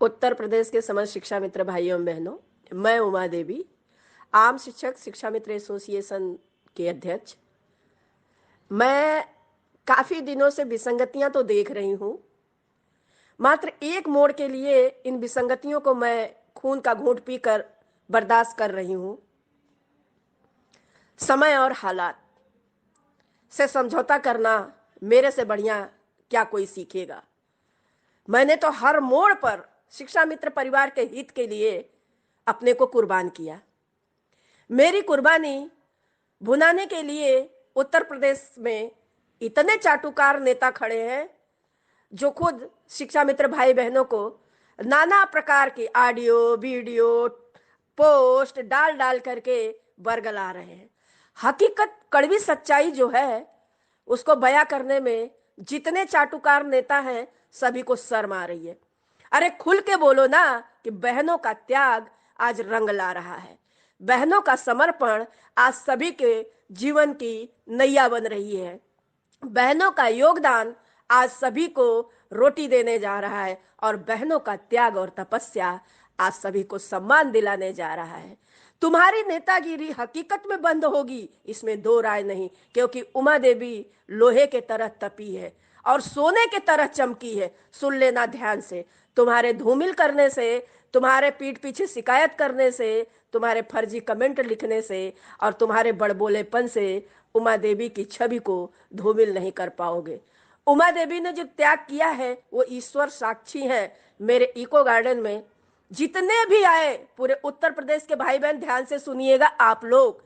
उत्तर प्रदेश के समस्त शिक्षा मित्र भाइयों एवं बहनों, मैं उमा देवी, आम शिक्षक शिक्षा मित्र एसोसिएशन के अध्यक्ष। मैं काफी दिनों से विसंगतियां तो देख रही हूं, मात्र एक मोड़ के लिए इन विसंगतियों को मैं खून का घूंट पीकर बर्दाश्त कर रही हूं। समय और हालात से समझौता करना मेरे से बढ़िया क्या कोई सीखेगा। मैंने तो हर मोड़ पर शिक्षा मित्र परिवार के हित के लिए अपने को कुर्बान किया। मेरी कुर्बानी भुनाने के लिए उत्तर प्रदेश में इतने चाटुकार नेता खड़े हैं जो खुद शिक्षा मित्र भाई बहनों को नाना प्रकार की ऑडियो वीडियो पोस्ट डाल डाल करके बरगला रहे हैं। हकीकत कड़वी सच्चाई जो है उसको बयां करने में जितने चाटुकार नेता हैं सभी को शर्म आ रही है। अरे खुल के बोलो ना कि बहनों का त्याग आज रंग ला रहा है, बहनों का समर्पण आज सभी के जीवन की नैया बन रही है, बहनों का योगदान आज सभी को रोटी देने जा रहा है और बहनों का त्याग और तपस्या आज सभी को सम्मान दिलाने जा रहा है। तुम्हारी नेतागिरी हकीकत में बंद होगी, इसमें दो राय नहीं, क्योंकि उमा देवी लोहे के तरह तपी है और सोने के तरह चमकी है। सुन लेना ध्यान से, तुम्हारे धूमिल करने से, तुम्हारे पीठ पीछे शिकायत करने से, तुम्हारे फर्जी कमेंट लिखने से और तुम्हारे बड़बोलेपन से उमा देवी की छवि को धूमिल नहीं कर पाओगे। उमा देवी ने जो त्याग किया है वो ईश्वर साक्षी है। मेरे इको गार्डन में जितने भी आए, पूरे उत्तर प्रदेश के भाई बहन ध्यान से सुनिएगा, आप लोग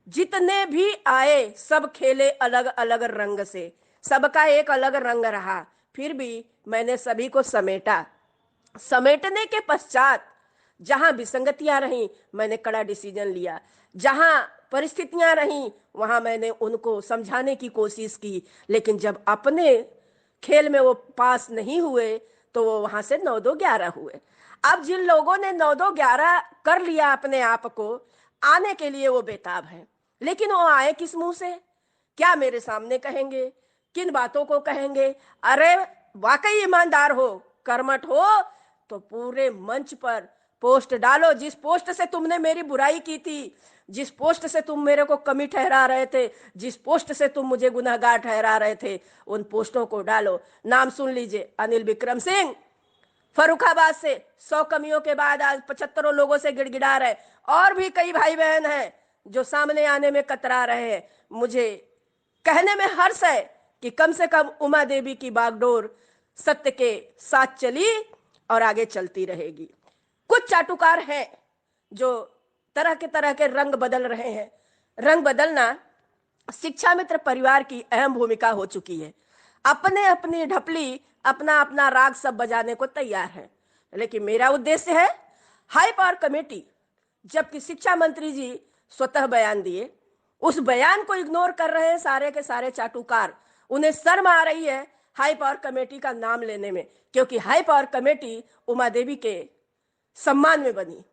जितने भी आए सब खेले अलग अलग रंग से, सबका एक अलग रंग रहा, फिर भी मैंने सभी को समेटा। समेटने के पश्चात जहां विसंगतियां रहीं मैंने कड़ा डिसीजन लिया, जहां परिस्थितियां रहीं वहां मैंने उनको समझाने की कोशिश की, लेकिन जब अपने खेल में वो पास नहीं हुए तो वो वहां से 9-2-11 हुए। अब जिन लोगों ने 9-2-11 कर लिया अपने आप को, आने के लिए वो बेताब है, लेकिन वो आए किस मुंह से, क्या मेरे सामने कहेंगे, किन बातों को कहेंगे। अरे वाकई ईमानदार हो, कर्मठ हो तो पूरे मंच पर पोस्ट डालो। जिस पोस्ट से तुमने मेरी बुराई की थी, जिस पोस्ट से तुम मेरे को कमी ठहरा रहे थे, जिस पोस्ट से तुम मुझे गुनहगार ठहरा रहे थे, उन पोस्टों को डालो। नाम सुन लीजिए, अनिल विक्रम सिंह फरुखाबाद से 100 कमियों के बाद आज 75 लोगों से गिड़गिड़ा रहे, और भी कई भाई बहन हैं जो सामने आने में कतरा रहे हैं। मुझे कहने में हर्ष है कि कम से कम उमा देवी की बागडोर सत्य के साथ चली और आगे चलती रहेगी। कुछ चाटुकार हैं जो तरह के रंग बदल रहे हैं। रंग बदलना शिक्षा मित्र परिवार की अहम भूमिका हो चुकी है। अपने अपनी ढपली, अपना अपना राग सब बजाने को तैयार है, लेकिन मेरा उद्देश्य है हाई पावर कमेटी, जबकि शिक्षा मंत्री जी स्वतः बयान दिए, उस बयान को इग्नोर कर रहे हैं सारे के सारे चाटुकार। उन्हें शर्म आ रही है हाई पावर कमेटी का नाम लेने में, क्योंकि high power committee Uma Devi के सम्मान में बनी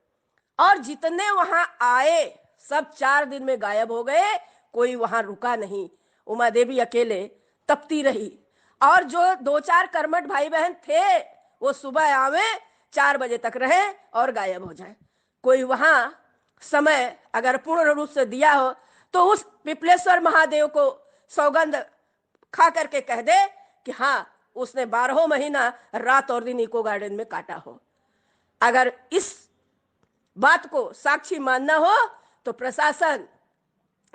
और जितने वहां आए सब 4 दिन में गायब हो गए, कोई वहां रुका नहीं। उमा देवी अकेले तपती रही और जो 2-4 कर्मठ भाई बहन थे वो सुबह आवे, 4 बजे तक रहे और गायब हो जाए। कोई वहां समय अगर पूर्ण रूप से दिया हो तो उस पिपलेश्वर महादेव को सौगंध खा करके कह दे कि हाँ, उसने 12 महीना रात और दिन इको गार्डन में काटा हो। अगर इस बात को साक्षी मानना हो तो प्रशासन,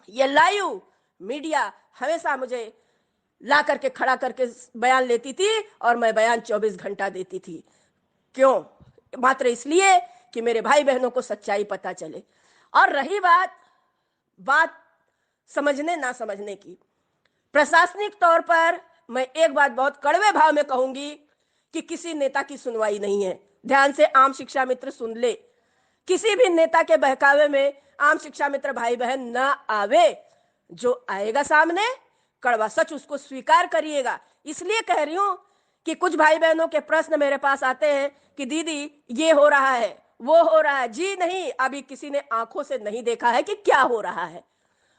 ये लाइव मीडिया हमेशा मुझे ला करके खड़ा करके बयान लेती थी और मैं बयान 24 घंटा देती थी। क्यों? मात्र इसलिए कि मेरे भाई बहनों को सच्चाई पता चले। और रही बात समझने ना समझने की, प्रशासनिक तौर पर मैं एक बात बहुत कड़वे भाव में कहूंगी कि किसी नेता की सुनवाई नहीं है। ध्यान से आम शिक्षा मित्र सुन ले, किसी भी नेता के बहकावे में आम शिक्षा मित्र भाई बहन ना आवे। जो आएगा सामने कड़वा सच उसको स्वीकार करिएगा। इसलिए कह रही हूं कि कुछ भाई बहनों के प्रश्न मेरे पास आते हैं कि दीदी ये हो रहा है, वो हो रहा है। जी नहीं, अभी किसी ने आंखों से नहीं देखा है कि क्या हो रहा है।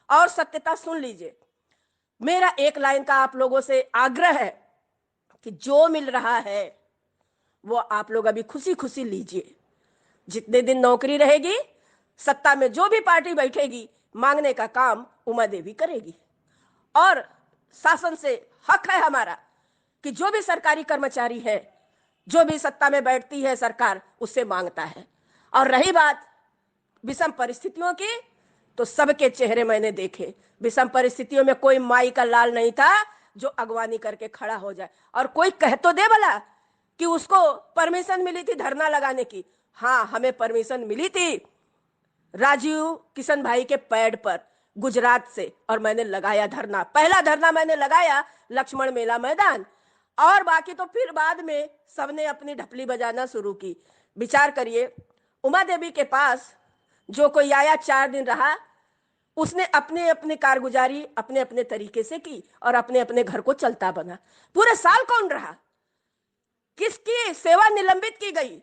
और सत्यता सुन लीजिए, मेरा एक लाइन का आप लोगों से आग्रह है कि जो मिल रहा है वो आप लोग अभी खुशी खुशी लीजिए। जितने दिन नौकरी रहेगी, सत्ता में जो भी पार्टी बैठेगी, मांगने का काम उमा देवी करेगी। और शासन से हक है हमारा कि जो भी सरकारी कर्मचारी है, जो भी सत्ता में बैठती है सरकार, उससे मांगता है। और रही बात विषम परिस्थितियों की, तो सबके चेहरे मैंने देखे। विषम परिस्थितियों में कोई माई का लाल नहीं था जो अगवानी करके खड़ा हो जाए। और कोई कह तो दे भला कि उसको परमिशन मिली थी धरना लगाने की। हाँ, हमें परमिशन मिली थी राजीव किशन भाई के पैड पर गुजरात से, और मैंने लगाया धरना। पहला धरना मैंने लगाया लक्ष्मण मेला मैदान, और बाकी तो फिर बाद में सबने अपनी ढपली बजाना शुरू की। विचार करिए, उमा देवी के पास जो कोई आया 4 दिन रहा, उसने अपने अपने कारगुजारी अपने अपने तरीके से की और अपने अपने घर को चलता बना। पूरे साल कौन रहा? किसकी सेवा निलंबित की गई?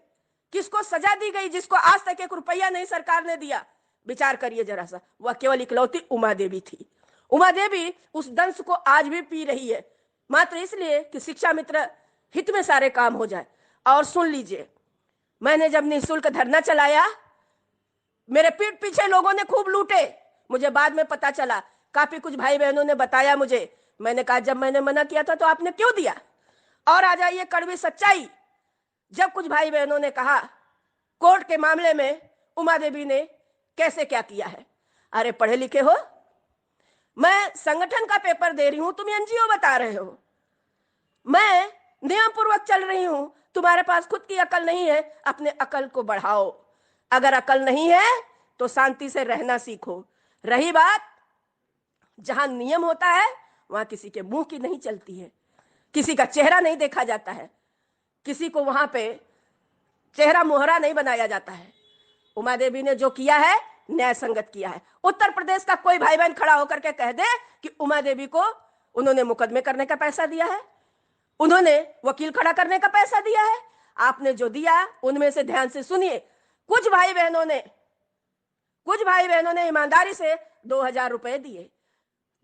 किसको सजा दी गई जिसको आज तक 1 रुपया नहीं सरकार ने दिया? विचार करिए जरा सा। वह केवल इकलौती उमा देवी थी। उमा देवी उस दंश को आज भी पी रही है, मात्र इसलिए कि शिक्षा मित्र हित में सारे काम हो जाए। और सुन लीजिए, मैंने जब निःशुल्क धरना चलाया, मेरे पीठ पीछे लोगों ने खूब लूटे। मुझे बाद में पता चला, काफी कुछ भाई बहनों ने बताया मुझे। मैंने कहा जब मैंने मना किया था तो आपने क्यों दिया? और आ जाइए कड़वी सच्चाई। जब कुछ भाई बहनों ने कहा कोर्ट के मामले में उमा देवी ने कैसे क्या किया है, अरे पढ़े लिखे हो, मैं संगठन का पेपर दे रही हूं, तुम एनजीओ बता रहे हो। मैं नियम पूर्वक चल रही हूं, तुम्हारे पास खुद की अकल नहीं है, अपने अकल को बढ़ाओ। अगर अकल नहीं है तो शांति से रहना सीखो। रही बात, जहां नियम होता है वहां किसी के मुंह की नहीं चलती है, किसी का चेहरा नहीं देखा जाता है, किसी को वहां पे चेहरा मोहरा नहीं बनाया जाता है। उमा देवी ने जो किया है न्याय संगत किया है। उत्तर प्रदेश का कोई भाई बहन खड़ा होकर के कह दे कि उमा देवी को उन्होंने मुकदमे करने का पैसा दिया है, उन्होंने वकील खड़ा करने का पैसा दिया है। आपने जो दिया उनमें से ध्यान से सुनिए, कुछ भाई बहनों ने ईमानदारी से 2000 रुपए दिए।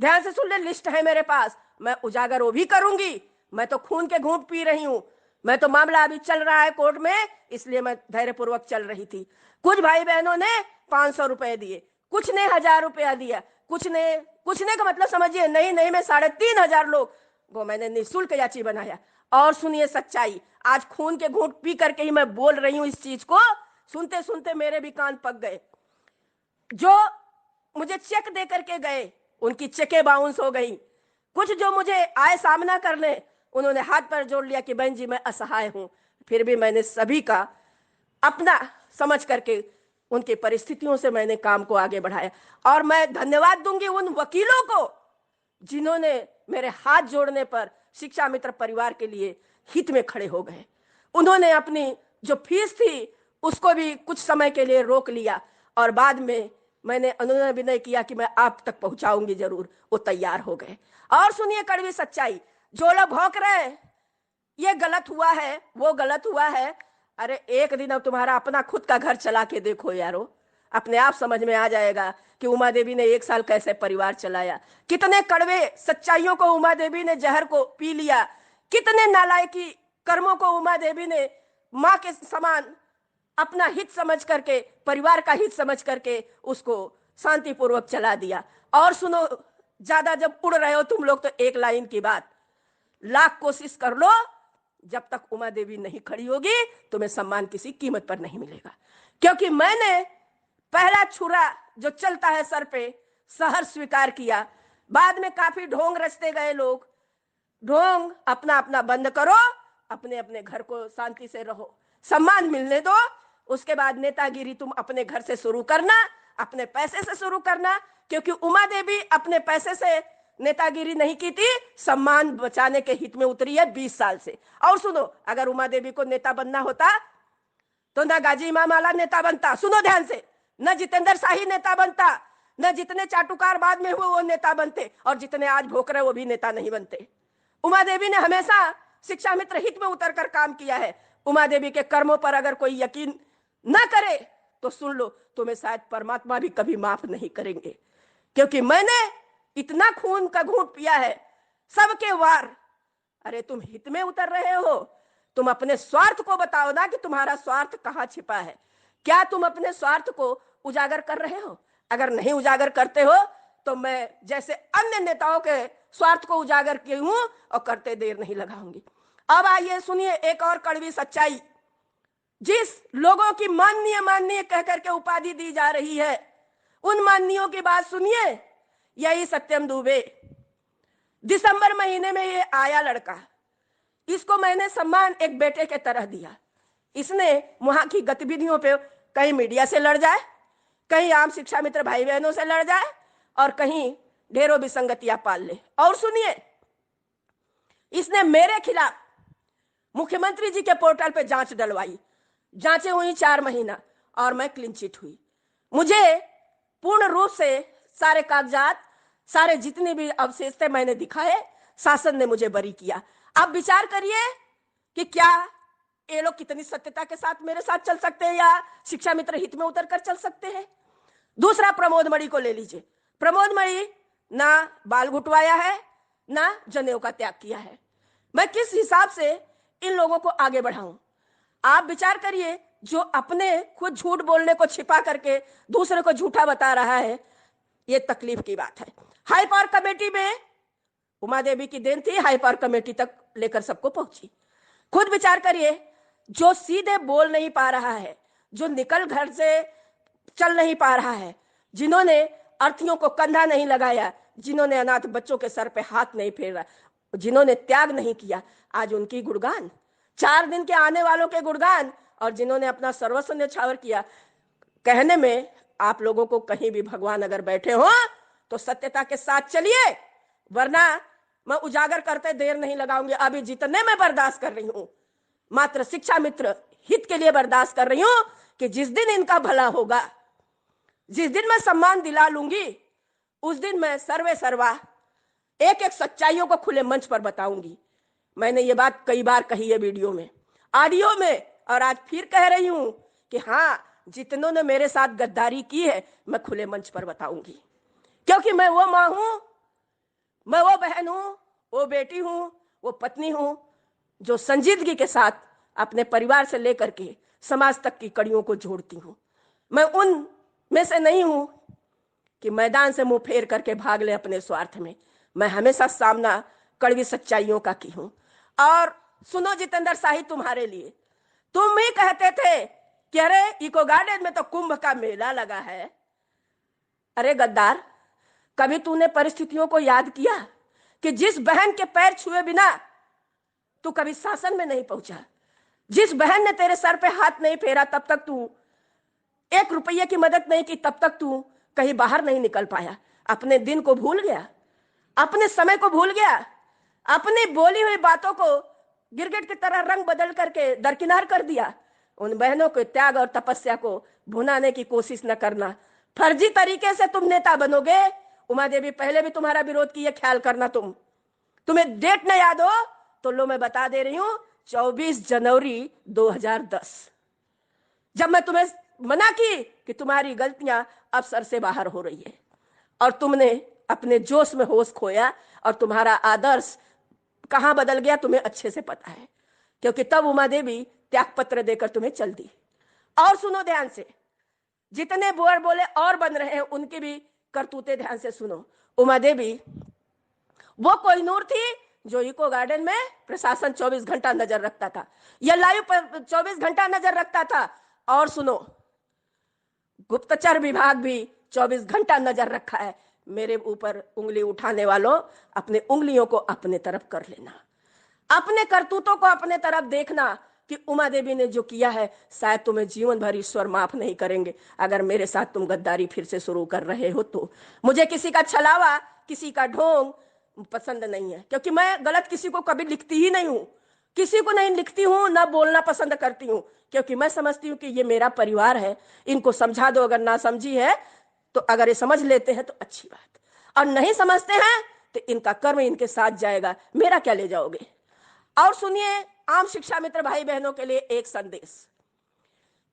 ध्यान से सुन ले, लिस्ट है मेरे पास, मैं उजागर वो भी करूंगी। मैं तो खून के घूंट पी रही हूं, मैं तो मामला अभी चल रहा है कोर्ट में, इसलिए मैं धैर्यपूर्वक चल रही थी। कुछ भाई बहनों ने 500 रुपए दिए, कुछ ने 1000 रुपया दिया, कुछ ने का मतलब समझिए, नहीं मैं 3500 लोग वो मैंने निःशुल्क याची बनाया। और सुनिए सच्चाई, आज खून के घूंट पी करके ही मैं बोल रही हूं इस चीज को। सुनते सुनते मेरे भी कान पक गए। जो मुझे चेक दे करके गए उनकी चेकें बाउंस हो गई। कुछ जो मुझे आए सामना करने, उन्होंने हाथ पर जोड़ लिया कि बहन जी मैं असहाय हूं। फिर भी मैंने सभी का अपना समझ करके उनकी परिस्थितियों से मैंने काम को आगे बढ़ाया। और मैं धन्यवाद दूंगी उन वकीलों को जिन्होंने मेरे हाथ जोड़ने पर शिक्षा मित्र परिवार के लिए हित में खड़े हो गए। उन्होंने अपनी जो फीस थी उसको भी कुछ समय के लिए रोक लिया, और बाद में मैंने अनुनय विनय किया कि मैं आप तक पहुंचाऊंगी जरूर, वो तैयार हो गए। और सुनिए कड़वी सच्चाई, जो लोग भौंक रहे हैं ये गलत हुआ है वो गलत हुआ है, अरे एक दिन अब तुम्हारा अपना खुद का घर चला के देखो यारो, अपने आप समझ में आ जाएगा कि उमा देवी ने 1 साल कैसे परिवार चलाया। कितने कड़वे सच्चाइयों को उमा देवी ने जहर को पी लिया, कितने नालायकी कर्मों को उमा देवी ने मां के समान अपना हित समझ करके, परिवार का हित समझ करके उसको शांतिपूर्वक चला दिया। और सुनो, ज्यादा जब उड़ रहे हो तुम लोग तो एक लाइन की बात, लाख कोशिश कर लो, जब तक उमा देवी नहीं खड़ी होगी तुम्हें सम्मान किसी कीमत पर नहीं मिलेगा। क्योंकि मैंने पहला छुरा जो चलता है सर पे सहर स्वीकार किया। बाद में काफी ढोंग रचते गए लोग, ढोंग अपना अपना बंद करो, अपने अपने घर को शांति से रहो, सम्मान मिलने दो। उसके बाद नेतागिरी तुम अपने घर से शुरू करना, अपने पैसे से शुरू करना। क्योंकि उमा देवी अपने पैसे से नेतागिरी नहीं की थी, सम्मान बचाने के हित में उतरी है 20 साल से। और सुनो, अगर उमा देवी को नेता बनना होता तो ना गाजी इमाम आला नेता बनता, सुनो ध्यान से, न जितेंद्र शाही नेता बनता, न जितने चाटुकार बाद में हुए वो नेता बनते, और जितने आज भोक रहे वो भी नेता नहीं बनते। उमा देवी ने हमेशा शिक्षा मित्र हित में उतर कर काम किया है। उमा देवी के कर्मों पर अगर कोई यकीन ना करे तो सुन लो, तुम्हें शायद परमात्मा भी कभी माफ नहीं करेंगे। क्योंकि मैंने इतना खून का घूंट पिया है सबके वार। अरे तुम हित में उतर रहे हो तुम अपने स्वार्थ को बताओ ना कि तुम्हारा स्वार्थ कहां छिपा है। क्या तुम अपने स्वार्थ को उजागर कर रहे हो? अगर नहीं उजागर करते हो तो मैं जैसे अन्य नेताओं के स्वार्थ को उजागर की हूं और करते देर नहीं लगाऊंगी। अब आइए सुनिए एक और कड़वी सच्चाई। जिस लोगों की माननीय माननीय कहकर के उपाधि दी जा रही है, उन माननीयों की बात सुनिए। यही सत्यम दुबे, दिसंबर महीने में ये आया लड़का, इसको मैंने सम्मान एक बेटे के तरह दिया। इसने वहां की गतिविधियों पे कहीं मीडिया से लड़ जाए, कहीं आम शिक्षा मित्र भाई बहनों से लड़ जाए और कहीं ढेरों विसंगतियां पाल ले। और सुनिए, इसने मेरे खिलाफ मुख्यमंत्री जी के पोर्टल पे जांच डलवाई। जांचें हुई 4 महीना और मैं क्लीन चिट हुई। मुझे पूर्ण रूप से सारे कागजात, सारे जितने भी अवशेष थे मैंने दिखाए, शासन ने मुझे बरी किया। अब विचार करिए कि क्या ये लोग कितनी सत्यता के साथ मेरे साथ चल सकते हैं या शिक्षा मित्र हित में उतर कर चल सकते हैं। दूसरा, प्रमोद मणि को ले लीजिए। प्रमोद मणि ना बाल घुटवाया है ना जनेऊ का त्याग किया है। मैं किस हिसाब से इन लोगों को आगे बढ़ाऊं? आप विचार करिए, जो अपने खुद झूठ बोलने को छिपा करके दूसरे को झूठा बता रहा है, ये तकलीफ की बात है। हाई पावर कमेटी में उमा देवी की देन थी, हाई पावर कमेटी तक लेकर सबको पहुंची। खुद विचार करिए, जो सीधे बोल नहीं पा रहा है, जो निकल घर से चल नहीं पा रहा है, जिन्होंने अर्थीयों को कंधा नहीं लगाया, जिन्होंने अनाथ बच्चों के सर पे हाथ नहीं फेरा, जिन्होंने त्याग नहीं किया, आज उनकी गुणगान, 4 दिन के आने वालों के गुणगान, और जिन्होंने अपना सर्वस्व न्यौछावर किया। कहने में आप लोगों को कहीं भी भगवान अगर बैठे हो तो सत्यता के साथ चलिए, वरना मैं उजागर करते देर नहीं लगाऊंगी। अभी जितने मैं बर्दाश्त कर रही हूं, मात्र शिक्षा मित्र हित के लिए बर्दाश्त कर रही हूं कि जिस दिन इनका भला होगा, जिस दिन मैं सम्मान दिला लूंगी, उस दिन मैं सर्वे सर्वा एक एक सच्चाइयों को खुले मंच पर बताऊंगी। मैंने ये बात कई बार कही है, वीडियो में, ऑडियो में, और आज फिर कह रही हूं कि हां, जितनों ने मेरे साथ गद्दारी की है मैं खुले मंच पर बताऊंगी। क्योंकि मैं वो मां हूं, मैं वो बहन हूं, वो बेटी हूं, वो पत्नी हूं, जो संजीदगी के साथ अपने परिवार से लेकर के समाज तक की कड़ियों को जोड़ती हूं। मैं उन में से नहीं हूं कि मैदान से मुंह फेर करके भाग ले अपने स्वार्थ में। मैं हमेशा सामना कड़वी सच्चाइयों का की हूं। और सुनो जितेंद्र शाही, तुम्हारे लिए, तुम ही कहते थे कि अरे इको गार्डन में तो कुंभ का मेला लगा है। अरे गद्दार, कभी तूने परिस्थितियों को याद किया कि जिस बहन के पैर छुए बिना तू कभी शासन में नहीं पहुंचा, जिस बहन ने तेरे सर पे हाथ नहीं फेरा तब तक तू 1 रुपये की मदद नहीं की, तब तक तू कहीं बाहर नहीं निकल पाया। अपने दिन को भूल गया, अपने समय को भूल गया, अपनी बोली हुई बातों को गिरगिट की तरह रंग बदल करके दरकिनार कर दिया। उन बहनों के त्याग और तपस्या को भुनाने की कोशिश न करना। फर्जी तरीके से तुम नेता बनोगे। उमा देवी पहले भी तुम्हारा विरोध की है, ख्याल करना। तुम्हें डेट न याद हो तो लो, मैं बता दे रही हूं, 24 जनवरी 2010, जब मैं तुम्हें मना की कि तुम्हारी गलतियां अब सर से बाहर हो रही है और तुमने अपने जोश में होश खोया और तुम्हारा आदर्श कहां बदल गया तुम्हें अच्छे से पता है, क्योंकि तब उमा देवी त्याग पत्र देकर तुम्हें चल दी। और सुनो ध्यान से, जितने बोल बोले और बन रहे हैं उनकी भी करतूते ध्यान से सुनो। उमा देवी वो कोहिनूर थी जो इको गार्डन में प्रशासन 24 घंटा नजर रखता था, या लाइव पर 24 घंटा नजर रखता था। और सुनो, गुप्तचर विभाग भी 24 घंटा नजर रखा है। मेरे ऊपर उंगली उठाने वालों, अपने उंगलियों को अपने तरफ कर लेना, अपने करतूतों को अपने तरफ देखना कि उमा देवी ने जो किया है शायद तुम्हें जीवन भर ईश्वर माफ नहीं करेंगे अगर मेरे साथ तुम गद्दारी फिर से शुरू कर रहे हो तो। मुझे किसी का छलावा, किसी का ढोंग पसंद नहीं है, क्योंकि मैं गलत किसी को कभी लिखती ही नहीं हूं, किसी को नहीं लिखती हूं, ना बोलना पसंद करती हूं, क्योंकि मैं समझती हूं कि ये मेरा परिवार है। इनको समझा दो, अगर ना समझी है तो अगर ये समझ लेते हैं तो अच्छी बात, और नहीं समझते हैं तो इनका कर्म इनके साथ जाएगा, मेरा क्या ले जाओगे। और सुनिए, आम शिक्षा मित्र भाई बहनों के लिए एक संदेश,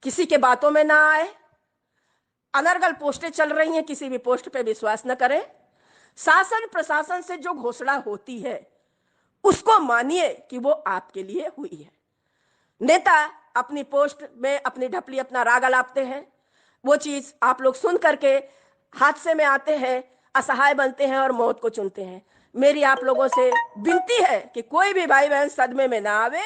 किसी के बातों में ना आए। अनर्गल पोस्टें चल रही हैं, किसी भी पोस्ट पे विश्वास न करें। शासन प्रशासन से जो घोषणा होती है उसको मानिए कि वो आपके लिए हुई है। नेता अपनी पोस्ट में अपनी ढपली, अपना राग अलापते हैं। वो चीज आप लोग सुन करके हादसे में आते हैं, असहाय बनते हैं और मौत को चुनते हैं। मेरी आप लोगों से विनती है कि कोई भी भाई बहन सदमे में ना आवे।